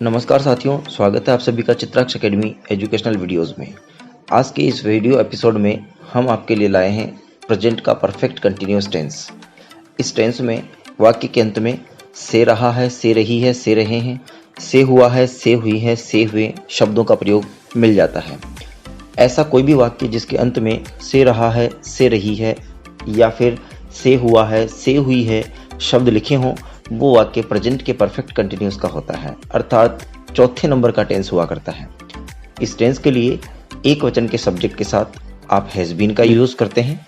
नमस्कार साथियों, स्वागत है आप सभी का चित्राक्ष एकेडमी एजुकेशनल वीडियोस में। आज के इस वीडियो एपिसोड में हम आपके लिए लाए हैं प्रेजेंट का परफेक्ट कंटिन्यूअस टेंस। इस टेंस में वाक्य के अंत में से रहा है, से रही है, से रहे हैं, से हुआ है, से हुई है, से हुए शब्दों का प्रयोग मिल जाता है। ऐसा कोई भी वाक्य जिसके अंत में से रहा है, से रही है या फिर से हुआ है, से हुई है शब्द लिखे हों, वो वाक्य प्रेजेंट के परफेक्ट कंटिन्यूअस का होता है, अर्थात चौथे नंबर का टेंस हुआ करता है। इस टेंस के लिए एक वचन के सब्जेक्ट के साथ आप हैज़ बीन का यूज़ करते हैं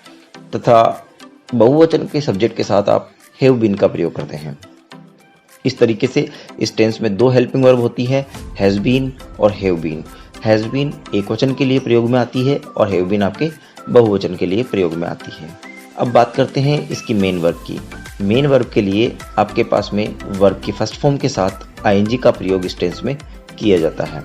तथा बहुवचन के सब्जेक्ट के साथ आप हैव बीन का प्रयोग करते हैं। इस तरीके से इस टेंस में दो हेल्पिंग वर्ब होती है, हैज़ बीन और हैव बीन। हैज़ बीन एक वचन के लिए प्रयोग में आती है और हैव बीन आपके बहुवचन के लिए प्रयोग में आती है। अब बात करते हैं इसकी मेन वर्ब की। मेन वर्ब के लिए आपके पास में वर्ब की फर्स्ट फॉर्म के साथ आईएनजी का प्रयोग इस टेंस में किया जाता है।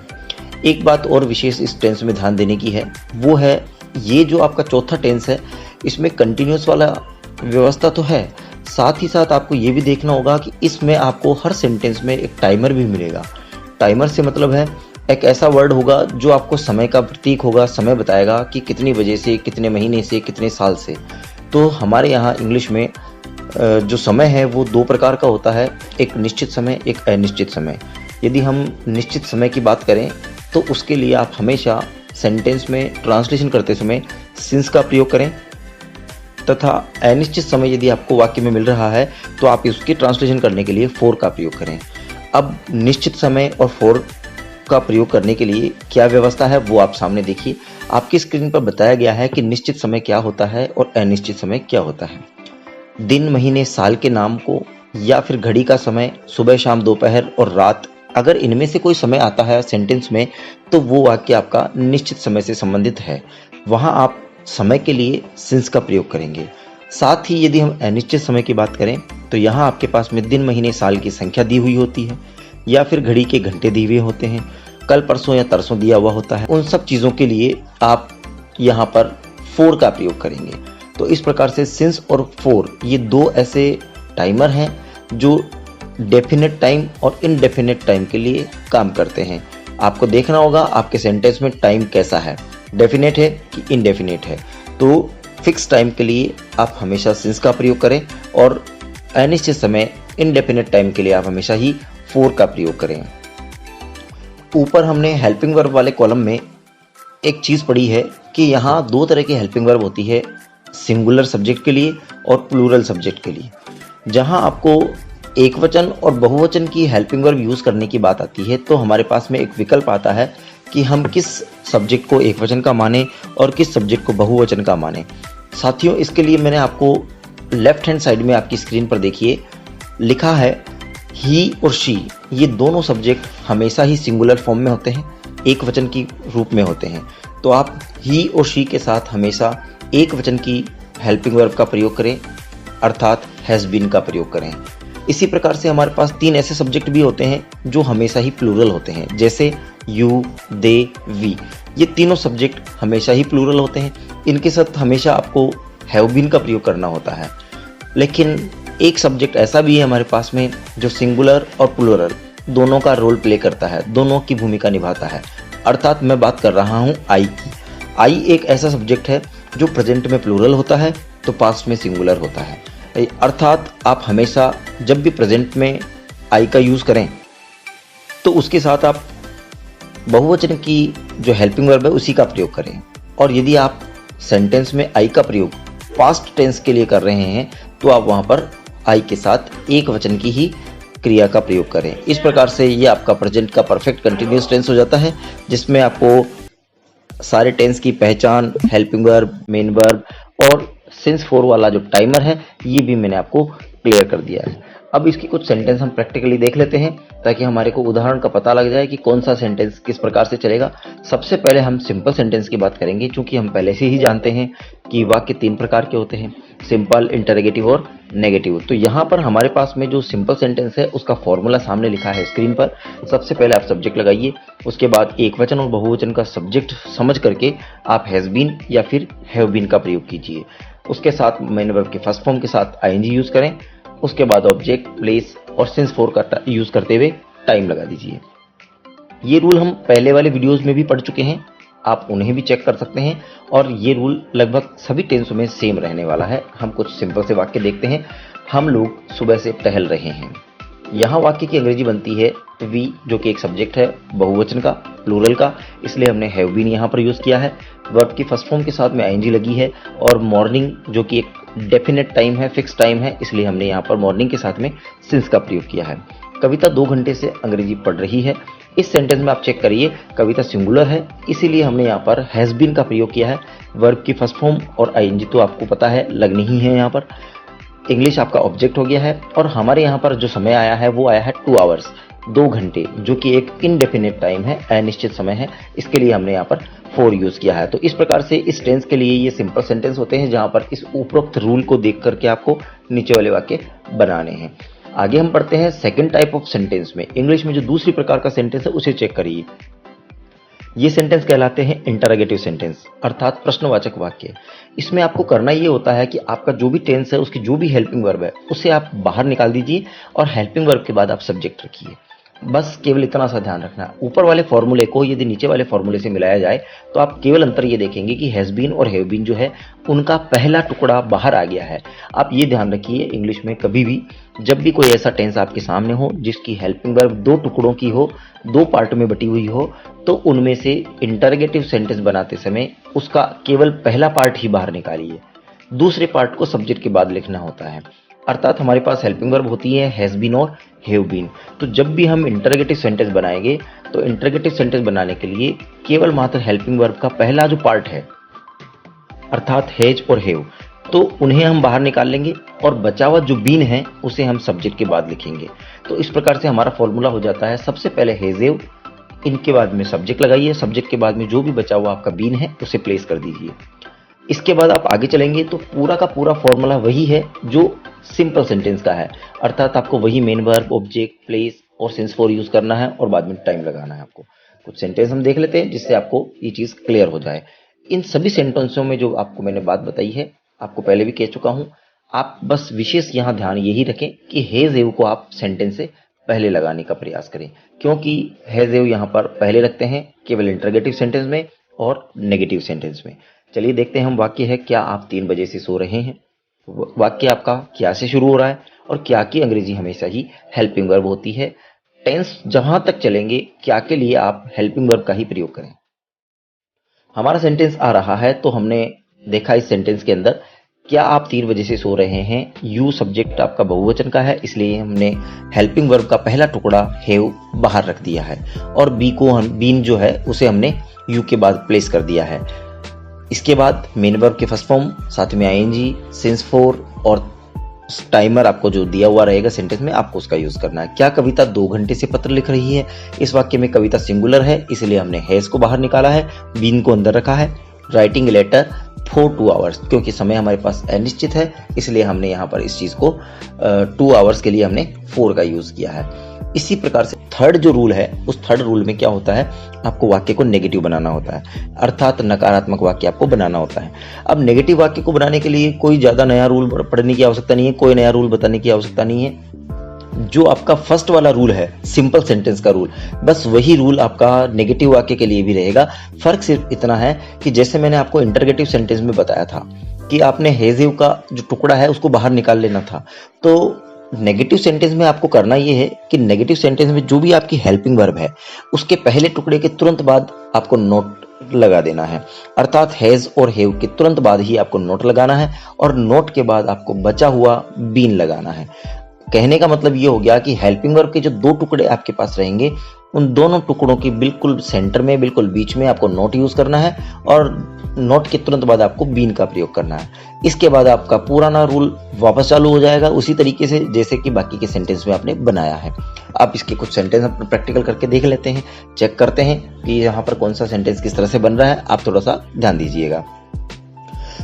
एक बात और विशेष इस टेंस में ध्यान देने की है, वो है ये जो आपका चौथा टेंस है, इसमें कंटिन्यूअस वाला व्यवस्था तो है, साथ ही साथ आपको ये भी देखना होगा कि इसमें आपको हर सेंटेंस में एक टाइमर भी मिलेगा। टाइमर से मतलब है एक ऐसा वर्ड होगा जो आपको समय का प्रतीक होगा, समय बताएगा कि कितनी बजे से, कितने महीने से, कितने साल से। तो हमारे यहाँ इंग्लिश में जो समय है वो दो प्रकार का होता है, एक निश्चित समय, एक अनिश्चित समय। यदि हम निश्चित समय की बात करें तो उसके लिए आप हमेशा सेंटेंस में ट्रांसलेशन करते समय सिंस का प्रयोग करें तथा अनिश्चित समय यदि आपको वाक्य में मिल रहा है तो आप इसकी ट्रांसलेशन करने के लिए फॉर का प्रयोग करें। अब निश्चित समय और फॉर का प्रयोग करने के लिए क्या व्यवस्था है वो आप सामने देखिए। आपकी स्क्रीन पर बताया गया है कि निश्चित समय क्या होता है और अनिश्चित समय क्या होता है। दिन, महीने, साल के नाम को या फिर घड़ी का समय, सुबह, शाम, दोपहर और रात, अगर इनमें से कोई समय आता है सेंटेंस में तो वो वाक्य आपका निश्चित समय से संबंधित है। वहाँ आप समय के लिए सिंस का प्रयोग करेंगे। साथ ही यदि हम अनिश्चित समय की बात करें तो यहाँ आपके पास में दिन, महीने, साल की संख्या दी हुई होती है या फिर घड़ी के घंटे दिए हुए होते हैं, कल, परसों या तरसों दिया हुआ होता है। उन सब चीज़ों के लिए आप यहाँ पर फॉर का प्रयोग करेंगे। तो इस प्रकार से सिंस और फॉर ये दो ऐसे टाइमर हैं जो डेफिनेट टाइम और इनडेफिनेट टाइम के लिए काम करते हैं। आपको देखना होगा आपके सेंटेंस में टाइम कैसा है, डेफिनेट है कि इनडेफिनेट है। तो फिक्स टाइम के लिए आप हमेशा सिंस का प्रयोग करें और अनिश्चित समय, इनडेफिनेट टाइम के लिए आप हमेशा ही फॉर का प्रयोग करें। ऊपर हमने हेल्पिंग वर्ब वाले कॉलम में एक चीज़ पढ़ी है कि यहाँ दो तरह की हेल्पिंग वर्ब होती है, सिंगुलर सब्जेक्ट के लिए और प्लूरल सब्जेक्ट के लिए। जहाँ आपको एक वचन और बहुवचन की हेल्पिंग वर्ब यूज़ करने की बात आती है तो हमारे पास में एक विकल्प आता है कि हम किस सब्जेक्ट को एक वचन का माने और किस सब्जेक्ट को बहुवचन का माने। साथियों, इसके लिए मैंने आपको लेफ्ट हैंड साइड में आपकी स्क्रीन पर देखिए लिखा है ही और शी, ये दोनों सब्जेक्ट हमेशा ही सिंगुलर फॉर्म में होते हैं, एक वचन की रूप में होते हैं। तो आप ही और शी के साथ हमेशा एक वचन की हेल्पिंग वर्ब का प्रयोग करें, अर्थात हैज़ बीन का प्रयोग करें। इसी प्रकार से हमारे पास तीन ऐसे सब्जेक्ट भी होते हैं जो हमेशा ही प्लूरल होते हैं, जैसे यू, दे, वी। ये तीनों सब्जेक्ट हमेशा ही प्लूरल होते हैं। इनके साथ हमेशा आपको हैव बीन का प्रयोग करना होता है। लेकिन एक सब्जेक्ट ऐसा भी है हमारे पास में जो सिंगुलर और प्लूरल दोनों का रोल प्ले करता है, दोनों की भूमिका निभाता है, अर्थात मैं बात कर रहा हूँ आई की। आई एक ऐसा सब्जेक्ट है जो प्रेजेंट में प्लूरल होता है तो पास्ट में सिंगुलर होता है। अर्थात आप हमेशा जब भी प्रेजेंट में आई का यूज़ करें तो उसके साथ आप बहुवचन की जो हेल्पिंग वर्ब है उसी का प्रयोग करें। और यदि आप सेंटेंस में आई का प्रयोग पास्ट टेंस के लिए कर रहे हैं तो आप वहाँ पर आई के साथ एक वचन की ही क्रिया का प्रयोग करें। इस प्रकार से ये आपका प्रेजेंट का परफेक्ट कंटिन्यूअस टेंस हो जाता है, जिसमें आपको सारे टेंस की पहचान, हेल्पिंग वर्ब, मेन वर्ब और सिंस फॉर वाला जो टाइमर है ये भी मैंने आपको क्लियर कर दिया है। अब इसकी कुछ सेंटेंस हम प्रैक्टिकली देख लेते हैं ताकि हमारे को उदाहरण का पता लग जाए कि कौन सा सेंटेंस किस प्रकार से चलेगा। सबसे पहले हम सिंपल सेंटेंस की बात करेंगे, क्योंकि हम पहले से ही जानते हैं कि वाक्य तीन प्रकार के होते हैं, सिंपल, इंटरोगेटिव और नेगेटिव। तो यहाँ पर हमारे पास में जो सिंपल सेंटेंस है उसका फॉर्मूला सामने लिखा है स्क्रीन पर। सबसे पहले आप सब्जेक्ट लगाइए, उसके बाद एक वचन और बहुवचन का सब्जेक्ट समझ करके आप हैज़ बीन या फिर हैव बीन का प्रयोग कीजिए। उसके साथ मेन वर्ब के फर्स्ट फॉर्म के साथ आईएनजी यूज़ करें। उसके बाद ऑब्जेक्ट, प्लेस और सिंस फॉर का यूज़ करते हुए टाइम लगा दीजिए। ये रूल हम पहले वाले वीडियोस में भी पढ़ चुके हैं, आप उन्हें भी चेक कर सकते हैं और ये रूल लगभग सभी टेंसों में सेम रहने वाला है। हम कुछ सिंपल से वाक्य देखते हैं। हम लोग सुबह से टहल रहे हैं। यहाँ वाक्य की अंग्रेजी बनती है वी, जो कि एक सब्जेक्ट है बहुवचन का, प्लूरल का, इसलिए हमने हैव बीन यहाँ पर यूज़ किया है। वर्ब की फर्स्ट फॉर्म के साथ में आईएनजी लगी है और मॉर्निंग जो कि एक डेफिनेट टाइम है, फिक्स टाइम है, इसलिए हमने यहाँ पर मॉर्निंग के साथ में सिंस का प्रयोग किया है। कविता 2 घंटे से अंग्रेजी पढ़ रही है। इस सेंटेंस में आप चेक करिए, कविता सिंगुलर है, इसीलिए हमने यहाँ पर हैज़ बीन का प्रयोग किया है। वर्ब की फर्स्ट फॉर्म और आईएनजी तो आपको पता है लगनी ही है यहाँ पर। इंग्लिश आपका ऑब्जेक्ट हो गया है और हमारे यहाँ पर जो समय आया है वो आया है 2 आवर्स, 2 घंटे, जो कि एक इनडेफिनेट टाइम है, अनिश्चित समय है, इसके लिए हमने यहाँ पर फॉर यूज़ किया है। तो इस प्रकार से इस टेंस के लिए ये सिंपल सेंटेंस होते हैं जहाँ पर इस उपरोक्त रूल को देख करके आपको नीचे वाले वाक्य बनाने हैं। आगे हम पढ़ते हैं सेकेंड टाइप ऑफ सेंटेंस में। इंग्लिश में जो दूसरी प्रकार का सेंटेंस है उसे चेक करिए। ये सेंटेंस कहलाते हैं इंटरोगेटिव सेंटेंस, अर्थात प्रश्नवाचक वाक्य। इसमें आपको करना ये होता है कि आपका जो भी टेंस है उसकी जो भी हेल्पिंग वर्ब है उसे आप बाहर निकाल दीजिए और हेल्पिंग वर्ब के बाद आप सब्जेक्ट रखिए। बस केवल इतना सा ध्यान रखना है। ऊपर वाले फॉर्मूले को यदि नीचे वाले फॉर्मूले से मिलाया जाए तो आप केवल अंतर ये देखेंगे कि हैज़ बीन और हैव बीन जो है उनका पहला टुकड़ा बाहर आ गया है। आप ये ध्यान रखिए, इंग्लिश में कभी भी जब भी कोई ऐसा टेंस आपके सामने हो जिसकी हेल्पिंग वर्ब 2 टुकड़ों की हो, 2 पार्ट में बटी हुई हो, तो उनमें से इंटरोगेटिव सेंटेंस बनाते समय उसका केवल पहला पार्ट ही बाहर निकालिए, दूसरे पार्ट को सब्जेक्ट के बाद लिखना होता है। अर्थात हमारे पास हेल्पिंग वर्ब होती है हैज़ बीन और हैव बीन। तो जब भी हम इंटरोगेटिव सेंटेंस बनाएंगे तो इंटरोगेटिव सेंटेंस बनाने के लिए केवल मात्र हेल्पिंग वर्ब का पहला जो पार्ट है अर्थात हैज और हैव, तो उन्हें हम बाहर निकाल लेंगे और बचा हुआ जो बीन है उसे हम सब्जेक्ट के बाद लिखेंगे। तो इस प्रकार से हमारा फॉर्मूला हो जाता है, सबसे पहले हैज हैव, इनके बाद में सब्जेक्ट लगाइए, सब्जेक्ट के बाद में जो भी बचा हुआ आपका बीन है उसे प्लेस कर दीजिए। इसके बाद आप आगे चलेंगे तो पूरा का पूरा फॉर्मूला वही है जो सिंपल सेंटेंस का है, अर्थात आपको वही मेन वर्ब, ऑब्जेक्ट, प्लेस और सिंस फॉर यूज करना है और बाद में टाइम लगाना है आपको। कुछ सेंटेंस हम देख लेते हैं जिससे आपको ये चीज क्लियर हो जाए। इन सभी सेंटेंसों में जो आपको मैंने बात बताई है, आपको पहले भी कह चुका हूं, आप बस विशेष यहाँ ध्यान यही रखें कि हैज हैव को आप सेंटेंस से पहले लगाने का प्रयास करें, क्योंकि हैज हैव यहाँ पर पहले रखते हैं केवल इंटरोगेटिव सेंटेंस में और नेगेटिव सेंटेंस में। चलिए देखते हैं हम वाक्य है, क्या आप 3 बजे से सो रहे हैं। वाक्य आपका क्या से शुरू हो रहा है और क्या की अंग्रेजी हमेशा ही हेल्पिंग वर्ब होती है। टेंस जहां तक चलेंगे क्या के लिए आप हेल्पिंग वर्ब का ही प्रयोग करें। हमारा सेंटेंस आ रहा है तो हमने देखा इस सेंटेंस के अंदर क्या आप 3 बजे से सो रहे हैं, यू सब्जेक्ट आपका बहुवचन का है, इसलिए हमने हेल्पिंग वर्ब का पहला टुकड़ा हैव बाहर रख दिया है और बी को हम बीन जो है उसे हमने यू के बाद प्लेस कर दिया है। इसके बाद मेन वर्ब के फर्स्ट फॉर्म, साथ में आईएनजी, सिंस फॉर और टाइमर आपको जो दिया हुआ रहेगा सेंटेंस में आपको उसका यूज करना है। क्या कविता 2 घंटे से पत्र लिख रही है। इस वाक्य में कविता सिंगुलर है, इसलिए हमने हैज को बाहर निकाला है, बीन को अंदर रखा है। राइटिंग लेटर फॉर 2 आवर्स, क्योंकि समय हमारे पास अनिश्चित है इसलिए हमने यहाँ पर इस चीज को 2 आवर्स के लिए हमने 4 का यूज किया है। इसी प्रकार से थर्ड जो रूल है, उस थर्ड रूल में क्या होता है, आपको वाक्य को नेगेटिव बनाना होता है, अर्थात नकारात्मक वाक्य आपको बनाना होता है। अब नेगेटिव वाक्य को बनाने के लिए कोई ज्यादा नया रूल पढ़ने की आवश्यकता नहीं है, कोई नया रूल बताने की आवश्यकता नहीं है। जो आपका फर्स्ट वाला रूल है, सिंपल सेंटेंस का रूल, बस वही रूल आपका नेगेटिव वाक्य के लिए भी रहेगा। फर्क सिर्फ इतना है कि जैसे मैंने आपको इंटरोगेटिव सेंटेंस में बताया था कि आपने हैज हैव का जो टुकड़ा है उसको बाहर निकाल लेना था, तो नेगेटिव सेंटेंस में आपको करना ये है कि नेगेटिव सेंटेंस में जो भी आपकी हेल्पिंग वर्ब है उसके पहले टुकड़े के तुरंत बाद आपको नोट लगा देना है, अर्थात हैज और हैव के तुरंत बाद ही आपको नोट लगाना है और नोट के बाद आपको बचा हुआ बीन लगाना है। कहने का मतलब ये हो गया कि हेल्पिंग वर्ब के जो 2 टुकड़े आपके पास रहेंगे उन दोनों टुकड़ों के बिल्कुल सेंटर में, बिल्कुल बीच में आपको नोट यूज करना है और नोट के तुरंत बाद आपको बीन का प्रयोग करना है। इसके बाद आपका पुराना रूल वापस चालू हो जाएगा उसी तरीके से जैसे कि बाकी के सेंटेंस में आपने बनाया है। आप इसके कुछ सेंटेंस अपने प्रैक्टिकल करके देख लेते हैं, चेक करते हैं कि यहाँ पर कौन सा सेंटेंस किस तरह से बन रहा है। आप थोड़ा सा ध्यान दीजिएगा।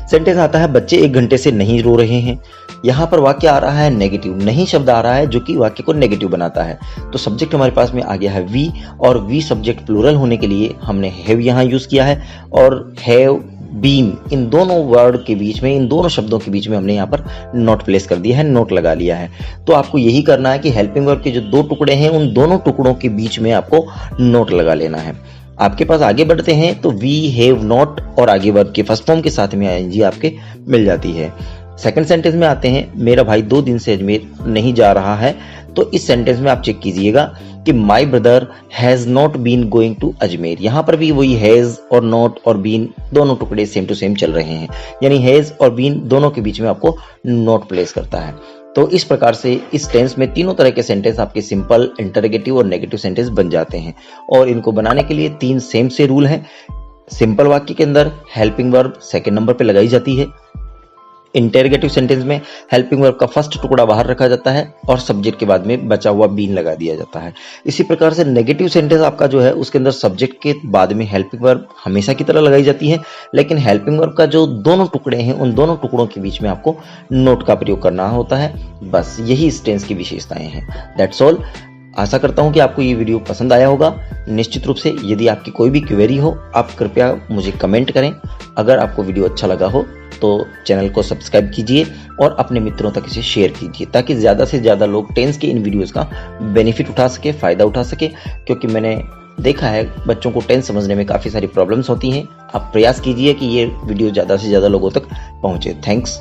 सेंटेंस आता है बच्चे 1 घंटे से नहीं रो रहे हैं। यहाँ पर वाक्य आ रहा है नेगेटिव, नहीं शब्द आ रहा है जो कि वाक्य को नेगेटिव बनाता है। तो सब्जेक्ट हमारे पास में आ गया है वी और वी सब्जेक्ट प्लूरल होने के लिए हमने हैव यहाँ यूज किया है और हैव बीम, इन दोनों वर्ड के बीच में, इन दोनों शब्दों के बीच में हमने यहाँ पर नोट प्लेस कर दिया है, नोट लगा लिया है। तो आपको यही करना है कि हेल्पिंग वर्ब के जो दो टुकड़े हैं उन दोनों टुकड़ों के बीच में आपको नोट लगा लेना है। आपके पास आगे बढ़ते हैं तो वी हैव नॉट और आगे वर्ब के फर्स्ट फॉर्म के साथ में आईएनजी आपके मिल जाती है। सेकंड सेंटेंस में आते हैं, मेरा भाई 2 दिन से अजमेर नहीं जा रहा है। तो इस सेंटेंस में आप चेक कीजिएगा कि my brother has not been going to Ajmer. यहां पर भी वही हैज और नॉट और बीन दोनों टुकड़े सेम टू सेम चल रहे हैं, यानी हैज और बीन दोनों के बीच में आपको नॉट प्लेस करता है। तो इस प्रकार से इस टेंस में तीनों तरह के सेंटेंस आपके सिंपल, इंटरोगेटिव और नेगेटिव सेंटेंस बन जाते हैं। और इनको बनाने के लिए 3 सेम से रूल हैं। सिंपल वाक्य के अंदर हेल्पिंग वर्ब सेकंड नंबर पे लगाई जाती है। इंटरोगेटिव सेंटेंस में हेल्पिंग वर्ब का फर्स्ट टुकड़ा बाहर रखा जाता है और सब्जेक्ट के बाद में बचा हुआ बीन लगा दिया जाता है। इसी प्रकार से नेगेटिव सेंटेंस आपका जो है उसके अंदर सब्जेक्ट के बाद में हेल्पिंग वर्ब हमेशा की तरह लगाई जाती है, लेकिन हेल्पिंग वर्ब का जो दोनों टुकड़े हैं उन दोनों टुकड़ों के बीच में आपको नोट का प्रयोग करना होता है। बस यही इस टेंस की विशेषताएं हैं। That's all. आशा करता हूं कि आपको ये वीडियो पसंद आया होगा। निश्चित रूप से यदि आपकी कोई भी क्वेरी हो आप कृपया मुझे कमेंट करें। अगर आपको वीडियो अच्छा लगा हो तो चैनल को सब्सक्राइब कीजिए और अपने मित्रों तक इसे शेयर कीजिए, ताकि ज़्यादा से ज़्यादा लोग टेंस के इन वीडियोस का बेनिफिट उठा सके, फ़ायदा उठा सके। क्योंकि मैंने देखा है बच्चों को टेंस समझने में काफ़ी सारी प्रॉब्लम्स होती हैं। आप प्रयास कीजिए कि ये वीडियो ज़्यादा से ज़्यादा लोगों तक पहुँचे। थैंक्स।